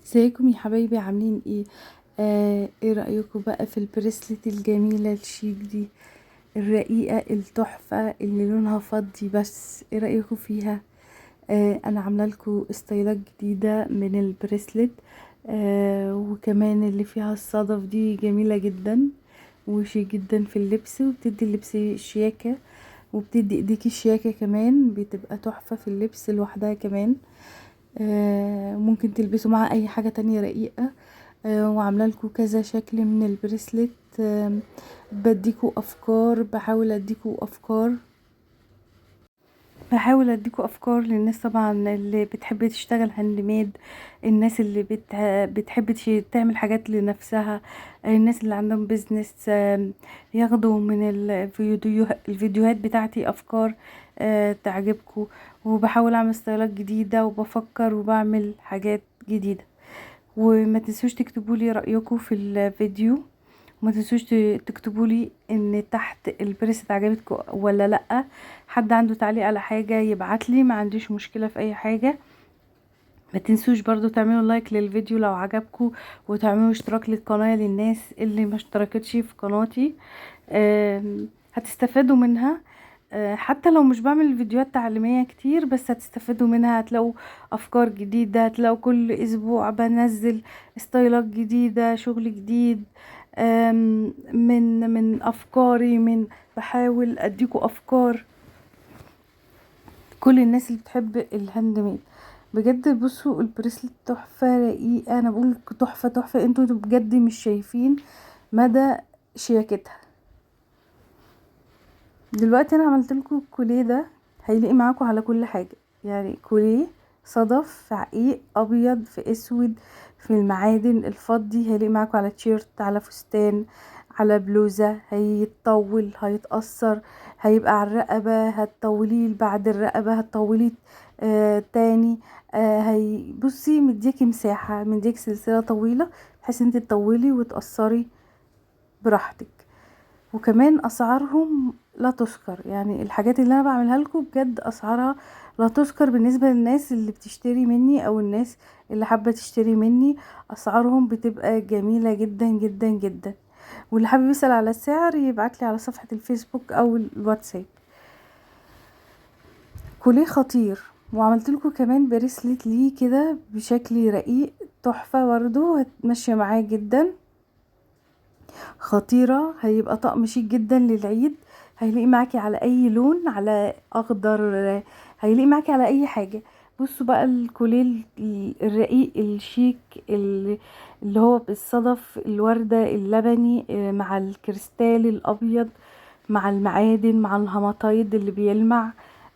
ازيكم يا حبايبي عاملين ايه؟ ايه رأيكم بقى في البريسلت الجميلة الشيك دي الرقيقة التحفة اللي لونها فضي؟ بس ايه رأيكم فيها؟ انا عامله لكم ستايلات جديدة من البريسلت. وكمان اللي فيها الصدف دي جميلة جدا وشيك جدا في اللبس، وبتدي اللبس شياكة، وبتدي ايديكي شياكة كمان، بتبقى تحفة في اللبس لوحدها كمان. ممكن تلبسوا معاه اي حاجة تانية رقيقة. وعامله لكم كذا شكل من البريسلت. بديكوا افكار، بحاول اديكوا افكار للناس طبعا اللي بتحب تشتغل هاند ميد، الناس اللي بتحب تعمل حاجات لنفسها، الناس اللي عندهم بيزنس، ياخدوا من الفيديوهات بتاعتي افكار تعجبكم. وبحاول اعمل ستايلات جديدة وبفكر وبعمل حاجات جديدة. وما تنسوش تكتبوا لي رأيكم في الفيديو، وما تنسوش تكتبوا لي ان تحت البريست عجبتكم ولا لا. حد عنده تعليق على حاجة يبعت لي، ما عنديش مشكلة في اي حاجة. ما تنسوش برضو تعملوا لايك للفيديو لو عجبكم، وتعملوا اشتراك للقناة للناس اللي ما اشتركتش في قناتي. هتستفادوا منها. حتى لو مش بعمل فيديوهات تعليمية كتير، بس هتستفادوا منها، هتلاقوا افكار جديدة، هتلاقوا كل اسبوع بنزل ستايلات جديدة، شغل جديد. من افكاري، بحاول اديكوا افكار كل الناس اللي بتحب الهاند ميد. بجد بصوا البريسلت تحفة رقيقة، انا بقول تحفة تحفة، انتوا بجد مش شايفين مدى شياكتها. دلوقتي انا عملت لكم الكوليه ده، هيليق معاكم على كل حاجه. يعني كوليه صدف في عقيق ابيض في اسود في المعادن الفضي، هيليق معاكم على تيشيرت، على فستان، على بلوزه، هيتطول، هيتقصر، هيبقى على الرقبه، هتطوليه بعد الرقبه، هتطوليه تاني. هي بصي مديكي مساحه، مديكي سلسله طويله بحيث انت تطولي وتقصري براحتك. وكمان اسعارهم لا تذكر، يعني الحاجات اللي انا بعملها لكم بجد اسعارها لا تذكر بالنسبة للناس اللي بتشتري مني او الناس اللي حابة تشتري مني. اسعارهم بتبقى جميلة جدا جدا جدا. واللي حابب يسأل على السعر يبعتلي على صفحة الفيسبوك او الواتساب. كوليه خطير. وعملت لكم كمان بريسلت ليه كده بشكل رقيق تحفة برضه، هتمشي معاه جدا، خطيرة. هيبقى طقم شيك جدا للعيد، هيليق معاكي على اي لون، على اخضر، هيليق معاكي على اي حاجة. بصوا بقى الكوليه الرقيق الشيك اللي هو بالصدف الوردة اللبني، مع الكريستال الابيض، مع المعادن، مع الهماتايد اللي بيلمع.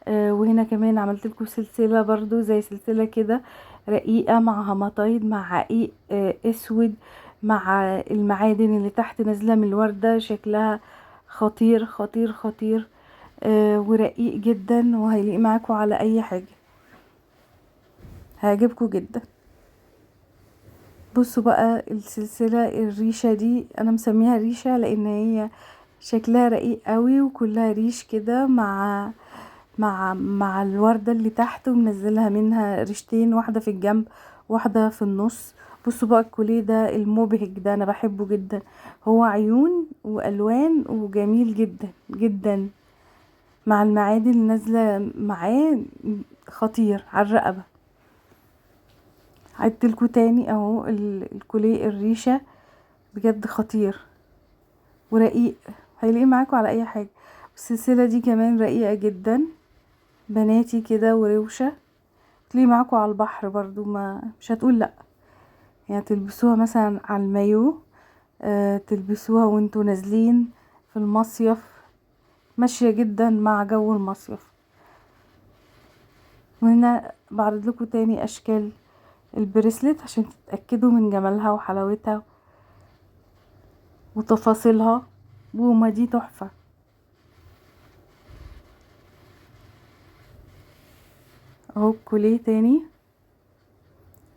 وهنا كمان عملت لكم سلسلة برضو زي سلسلة كده رقيقة مع هاماتايد مع عقيق اسود، مع المعادن اللي تحت نازلة من الوردة، شكلها خطير خطير خطير. ورقيق جدا، وهيليق معاكم على اي حاجة، هيعجبكم جدا. بصوا بقى السلسلة الريشة دي انا مسميها ريشة لان هي شكلها رقيق قوي، وكلها ريش كده مع الوردة اللي تحت، ومنزلها منها ريشتين، واحدة في الجنب واحدة في النص. بصوا بقى الكوليه ده المبهج ده انا بحبه جدا، هو عيون والوان وجميل جدا جدا، مع المعادن اللي نازله معاه، خطير على الرقبه. عدتلكوا تاني اهو الكوليه الريشه بجد خطير ورقيق، هيلاقي معاكوا على اي حاجه. السلسله دي كمان رقيقه جدا، بناتي كده وروشه، تلاقي معاكوا على البحر برضو، ما مش هتقول لا. يعني تلبسوها مثلا على المايو، تلبسوها وانتوا نازلين في المصيف، ماشية جدا مع جو المصيف. وهنا بعرض لكم تاني اشكال البريسلت عشان تتأكدوا من جمالها وحلاوتها وتفاصيلها. وما دي تحفة. اهو كوليه تاني،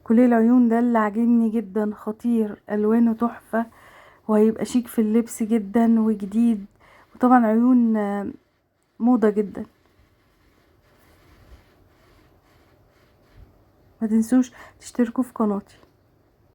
كوليه العيون ده اللي عاجبني جدا، خطير، الوانه تحفة، وهيبقى شيك في اللبس جدا وجديد. وطبعا عيون موضة جدا. ما تنسوش تشتركوا في قناتي.